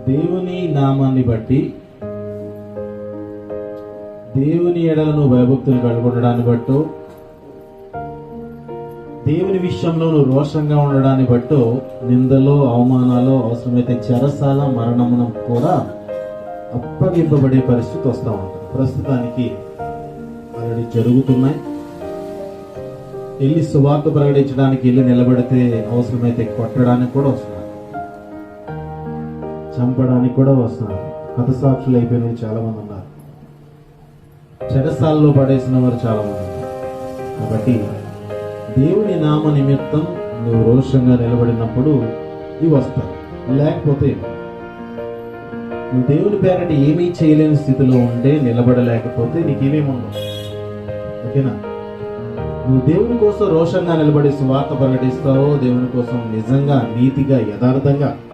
దేవుని నామాన్ని బట్టి, దేవుని ఎడలను భయభక్తులు కలుగుండడాన్ని బట్టో, దేవుని విషయంలో నువ్వు రోషంగా ఉండడాన్ని బట్టో నిందలో, అవమానాలు, అవసరమైతే చెరసాల, మరణమునం కూడా అప్పగింపబడే పరిస్థితి వస్తూ ఉంటుంది. ప్రస్తుతానికి ఆల్రెడీ జరుగుతున్నాయి. వెళ్ళి సువార్త ప్రకటించడానికి వెళ్ళి నిలబడితే అవసరమైతే కొట్టడానికి కూడా వస్తున్నారు, చంపడానికి కూడా వస్తున్నారు. హతసాక్షులు అయిపోయిన చాలా మంది ఉన్నారు, చెరసాలలో పడేసిన వారు చాలా మంది ఉన్నారు. కాబట్టి దేవుని నామ నిమిత్తం నువ్వు రోషంగా నిలబడినప్పుడు ఇవి వస్తాయి. లేకపోతే నువ్వు దేవుని పేరట ఏమీ చేయలేని స్థితిలో ఉంటే, నిలబడలేకపోతే నీకేమేమి ఉండవు. ఓకేనా? నువ్వు దేవుని కోసం రోషంగా నిలబడి సువార్త ప్రకటిస్తావో, దేవుని కోసం నిజంగా, నీతిగా, యథార్థంగా